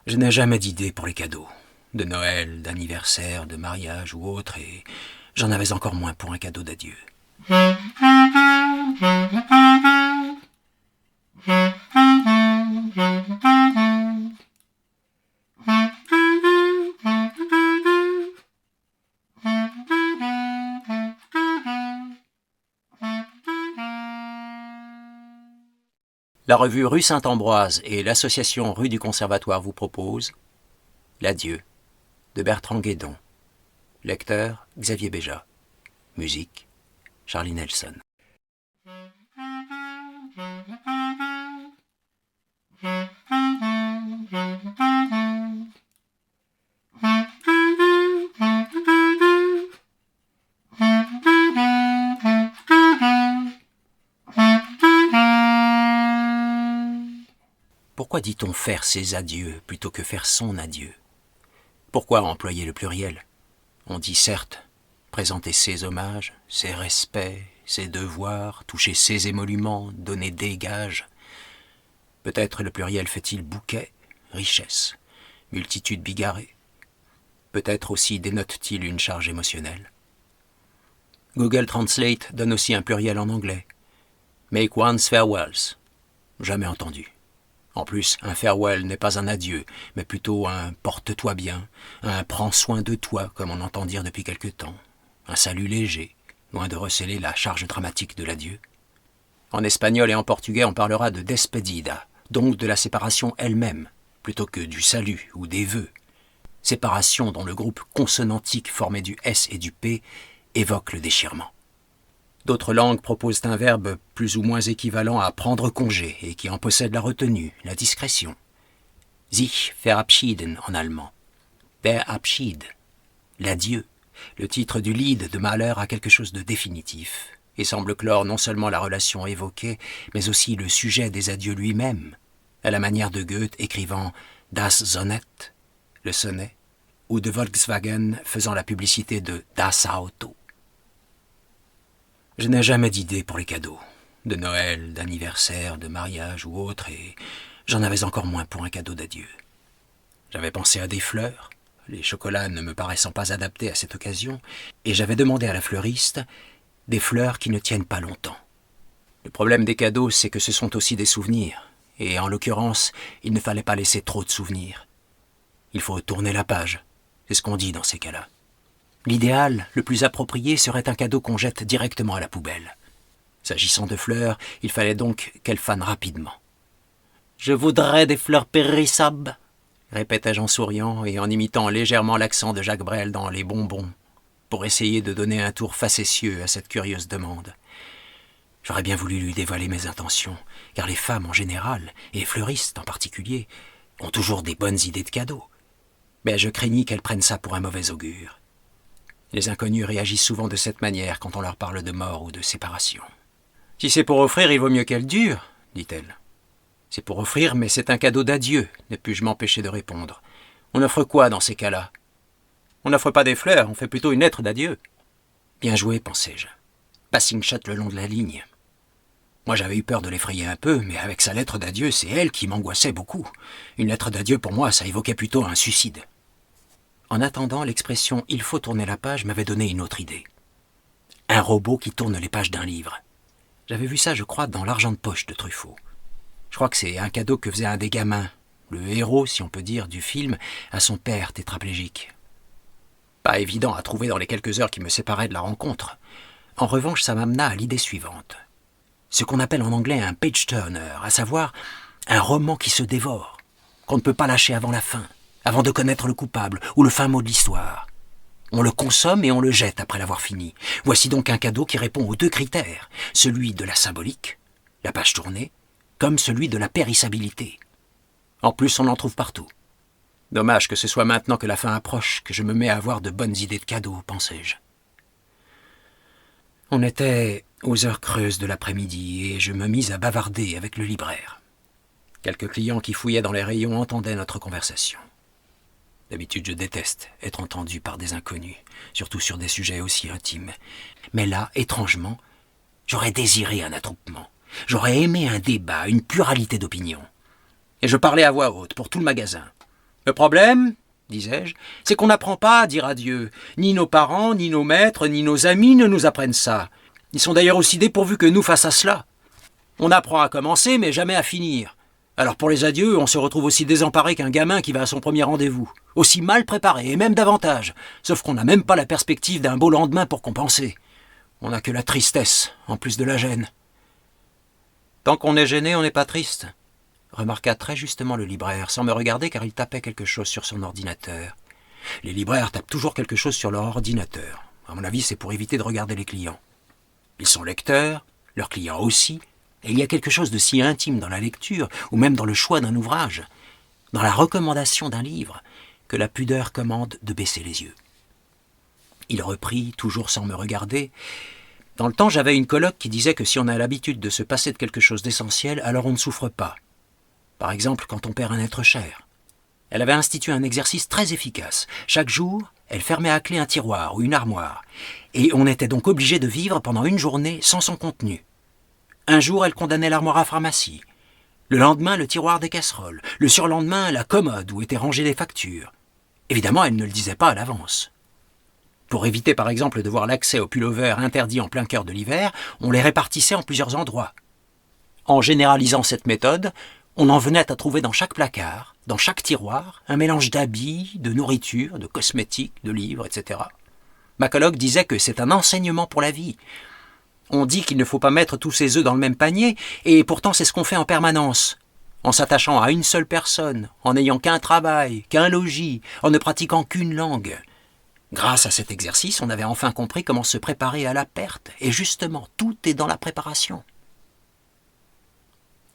Je n'ai jamais d'idée pour les cadeaux. De Noël, d'anniversaire, de mariage ou autre, et j'en avais encore moins pour un cadeau d'adieu. La revue Rue Saint-Ambroise et l'association Rue du Conservatoire vous proposent L'adieu de Bertrand Guédon. Lecteur Xavier Béja. Musique Charlie Nelson. Pourquoi dit-on faire ses adieux plutôt que faire son adieu? Pourquoi employer le pluriel? On dit certes présenter ses hommages, ses respects, ses devoirs, toucher ses émoluments, donner des gages. Peut-être le pluriel fait-il bouquet, richesse, multitude bigarrée. Peut-être aussi dénote-t-il une charge émotionnelle. Google Translate donne aussi un pluriel en anglais. Make one's farewells. Jamais entendu. En plus, un farewell n'est pas un adieu, mais plutôt un porte-toi bien, un prends soin de toi, comme on entend dire depuis quelque temps, un salut léger, loin de receler la charge dramatique de l'adieu. En espagnol et en portugais, on parlera de despedida, donc de la séparation elle-même, plutôt que du salut ou des vœux. Séparation dont le groupe consonantique formé du S et du P évoque le déchirement. D'autres langues proposent un verbe plus ou moins équivalent à prendre congé et qui en possède la retenue, la discrétion. Sich verabschieden en allemand. Der Abschied, l'adieu. Le titre du lied de Mahler a quelque chose de définitif et semble clore non seulement la relation évoquée, mais aussi le sujet des adieux lui-même, à la manière de Goethe écrivant « Das Sonett », le sonnet, ou de Volkswagen faisant la publicité de « Das Auto ». Je n'ai jamais d'idée pour les cadeaux, de Noël, d'anniversaire, de mariage ou autre, et j'en avais encore moins pour un cadeau d'adieu. J'avais pensé à des fleurs, les chocolats ne me paraissant pas adaptés à cette occasion, et j'avais demandé à la fleuriste des fleurs qui ne tiennent pas longtemps. Le problème des cadeaux, c'est que ce sont aussi des souvenirs, et en l'occurrence, il ne fallait pas laisser trop de souvenirs. Il faut tourner la page, c'est ce qu'on dit dans ces cas-là. L'idéal, le plus approprié, serait un cadeau qu'on jette directement à la poubelle. S'agissant de fleurs, il fallait donc qu'elles fanent rapidement. « Je voudrais des fleurs périssables », répétai-je en souriant et en imitant légèrement l'accent de Jacques Brel dans Les Bonbons, pour essayer de donner un tour facétieux à cette curieuse demande. J'aurais bien voulu lui dévoiler mes intentions, car les femmes en général, et les fleuristes en particulier, ont toujours des bonnes idées de cadeaux. Mais je craignis qu'elles prennent ça pour un mauvais augure. Les inconnus réagissent souvent de cette manière quand on leur parle de mort ou de séparation. « Si c'est pour offrir, il vaut mieux qu'elle dure, dit-elle. »« C'est pour offrir, mais c'est un cadeau d'adieu, ne pus-je m'empêcher de répondre. On offre quoi dans ces cas-là? On n'offre pas des fleurs, on fait plutôt une lettre d'adieu. » Bien joué, pensai-je. Passing shot le long de la ligne. Moi, j'avais eu peur de l'effrayer un peu, mais avec sa lettre d'adieu, c'est elle qui m'angoissait beaucoup. Une lettre d'adieu, pour moi, ça évoquait plutôt un suicide. En attendant, l'expression « il faut tourner la page » m'avait donné une autre idée. Un robot qui tourne les pages d'un livre. J'avais vu ça, je crois, dans L'argent de poche de Truffaut. Je crois que c'est un cadeau que faisait un des gamins, le héros, si on peut dire, du film, à son père tétraplégique. Pas évident à trouver dans les quelques heures qui me séparaient de la rencontre. En revanche, ça m'amena à l'idée suivante. Ce qu'on appelle en anglais un page-turner, à savoir un roman qui se dévore, qu'on ne peut pas lâcher avant la fin, avant de connaître le coupable ou le fin mot de l'histoire. On le consomme et on le jette après l'avoir fini. Voici donc un cadeau qui répond aux deux critères, celui de la symbolique, la page tournée, comme celui de la périssabilité. En plus, on en trouve partout. Dommage que ce soit maintenant que la fin approche que je me mets à avoir de bonnes idées de cadeaux, pensai-je. On était aux heures creuses de l'après-midi et je me mis à bavarder avec le libraire. Quelques clients qui fouillaient dans les rayons entendaient notre conversation. D'habitude, je déteste être entendu par des inconnus, surtout sur des sujets aussi intimes. Mais là, étrangement, j'aurais désiré un attroupement. J'aurais aimé un débat, une pluralité d'opinions. Et je parlais à voix haute pour tout le magasin. Le problème, disais-je, c'est qu'on n'apprend pas à dire adieu. Ni nos parents, ni nos maîtres, ni nos amis ne nous apprennent ça. Ils sont d'ailleurs aussi dépourvus que nous face à cela. On apprend à commencer, mais jamais à finir. Alors pour les adieux, on se retrouve aussi désemparé qu'un gamin qui va à son premier rendez-vous. Aussi mal préparé, et même davantage. Sauf qu'on n'a même pas la perspective d'un beau lendemain pour compenser. On n'a que la tristesse, en plus de la gêne. Tant qu'on est gêné, on n'est pas triste, remarqua très justement le libraire, sans me regarder car il tapait quelque chose sur son ordinateur. Les libraires tapent toujours quelque chose sur leur ordinateur. À mon avis, c'est pour éviter de regarder les clients. Ils sont lecteurs, leurs clients aussi, et il y a quelque chose de si intime dans la lecture, ou même dans le choix d'un ouvrage, dans la recommandation d'un livre, que la pudeur commande de baisser les yeux. Il reprit, toujours sans me regarder. Dans le temps, j'avais une coloc qui disait que si on a l'habitude de se passer de quelque chose d'essentiel, alors on ne souffre pas. Par exemple, quand on perd un être cher. Elle avait institué un exercice très efficace. Chaque jour, elle fermait à clé un tiroir ou une armoire, et on était donc obligé de vivre pendant une journée sans son contenu. Un jour, elle condamnait l'armoire à pharmacie. Le lendemain, le tiroir des casseroles. Le surlendemain, la commode où étaient rangées les factures. Évidemment, elle ne le disait pas à l'avance. Pour éviter par exemple de voir l'accès aux pullovers interdits en plein cœur de l'hiver, on les répartissait en plusieurs endroits. En généralisant cette méthode, on en venait à trouver dans chaque placard, dans chaque tiroir, un mélange d'habits, de nourriture, de cosmétiques, de livres, etc. Ma coloc disait que c'est un enseignement pour la vie. On dit qu'il ne faut pas mettre tous ses œufs dans le même panier, et pourtant c'est ce qu'on fait en permanence. En s'attachant à une seule personne, en n'ayant qu'un travail, qu'un logis, en ne pratiquant qu'une langue. Grâce à cet exercice, on avait enfin compris comment se préparer à la perte, et justement, tout est dans la préparation.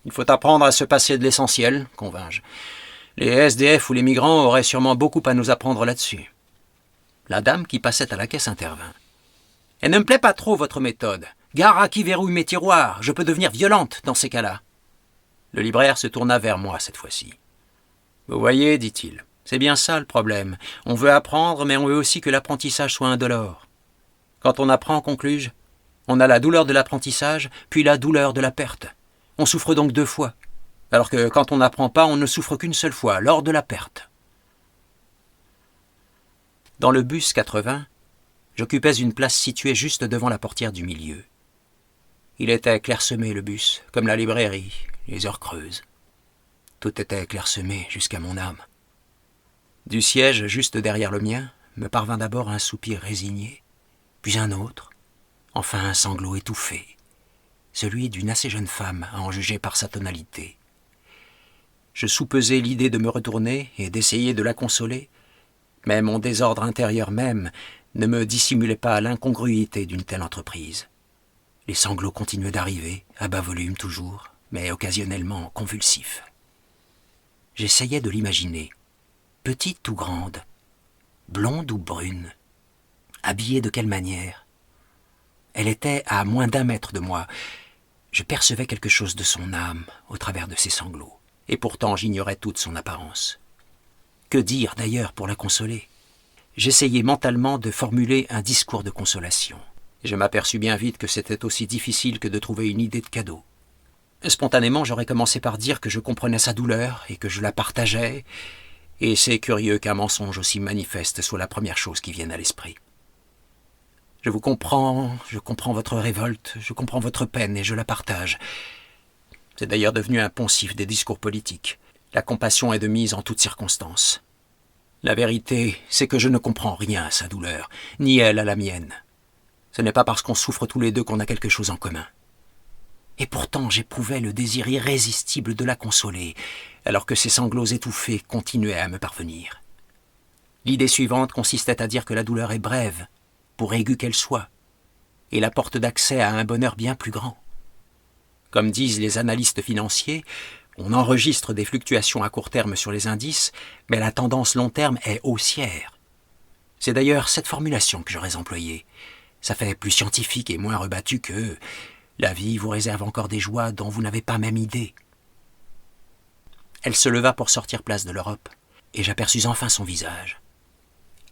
Il faut apprendre à se passer de l'essentiel, convins-je. Les SDF ou les migrants auraient sûrement beaucoup à nous apprendre là-dessus. La dame qui passait à la caisse intervint. « Elle ne me plaît pas trop, votre méthode. Gare à qui verrouille mes tiroirs, je peux devenir violente dans ces cas-là. » Le libraire se tourna vers moi cette fois-ci. « Vous voyez, dit-il, c'est bien ça le problème. On veut apprendre, mais on veut aussi que l'apprentissage soit indolore. Quand on apprend, conclus-je, on a la douleur de l'apprentissage, puis la douleur de la perte. On souffre donc 2 fois. Alors que quand on n'apprend pas, on ne souffre qu'une seule fois, lors de la perte. » Dans le bus 80, j'occupais une place située juste devant la portière du milieu. Il était clairsemé, le bus, comme la librairie, les heures creuses. Tout était clairsemé jusqu'à mon âme. Du siège juste derrière le mien me parvint d'abord un soupir résigné, puis un autre, enfin un sanglot étouffé, celui d'une assez jeune femme, à en juger par sa tonalité. Je soupesai l'idée de me retourner et d'essayer de la consoler, mais mon désordre intérieur même ne me dissimulait pas l'incongruité d'une telle entreprise. Les sanglots continuaient d'arriver, à bas volume toujours, mais occasionnellement convulsifs. J'essayais de l'imaginer, petite ou grande, blonde ou brune, habillée de quelle manière. Elle était à moins d'1 mètre de moi. Je percevais quelque chose de son âme au travers de ses sanglots, et pourtant j'ignorais toute son apparence. Que dire d'ailleurs pour la consoler? J'essayai mentalement de formuler un discours de consolation. Je m'aperçus bien vite que c'était aussi difficile que de trouver une idée de cadeau. Spontanément, j'aurais commencé par dire que je comprenais sa douleur et que je la partageais, et c'est curieux qu'un mensonge aussi manifeste soit la première chose qui vienne à l'esprit. Je vous comprends, je comprends votre révolte, je comprends votre peine et je la partage. C'est d'ailleurs devenu un poncif des discours politiques. La compassion est de mise en toutes circonstances. La vérité, c'est que je ne comprends rien à sa douleur, ni elle à la mienne. Ce n'est pas parce qu'on souffre tous les deux qu'on a quelque chose en commun. Et pourtant j'éprouvais le désir irrésistible de la consoler, alors que ses sanglots étouffés continuaient à me parvenir. L'idée suivante consistait à dire que la douleur est brève, pour aiguë qu'elle soit, et la porte d'accès à un bonheur bien plus grand. Comme disent les analystes financiers, on enregistre des fluctuations à court terme sur les indices, mais la tendance long terme est haussière. C'est d'ailleurs cette formulation que j'aurais employée. Ça fait plus scientifique et moins rebattu que « la vie vous réserve encore des joies dont vous n'avez pas même idée ». Elle se leva pour sortir place de l'Europe, et j'aperçus enfin son visage.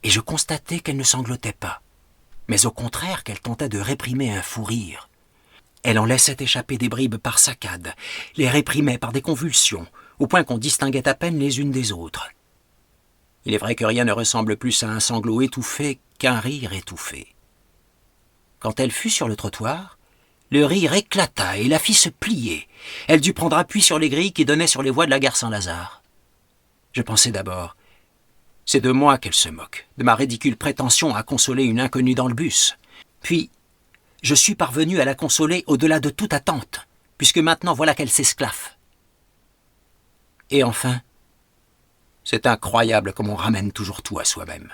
Et je constatai qu'elle ne sanglotait pas, mais au contraire qu'elle tentait de réprimer un fou rire. Elle en laissait échapper des bribes par saccades, les réprimait par des convulsions, au point qu'on distinguait à peine les unes des autres. Il est vrai que rien ne ressemble plus à un sanglot étouffé qu'un rire étouffé. Quand elle fut sur le trottoir, le rire éclata et la fit se plier. Elle dut prendre appui sur les grilles qui donnaient sur les voies de la gare Saint-Lazare. Je pensai d'abord, c'est de moi qu'elle se moque, de ma ridicule prétention à consoler une inconnue dans le bus. Puis, je suis parvenu à la consoler au-delà de toute attente, puisque maintenant voilà qu'elle s'esclaffe. Et enfin, c'est incroyable comme on ramène toujours tout à soi-même.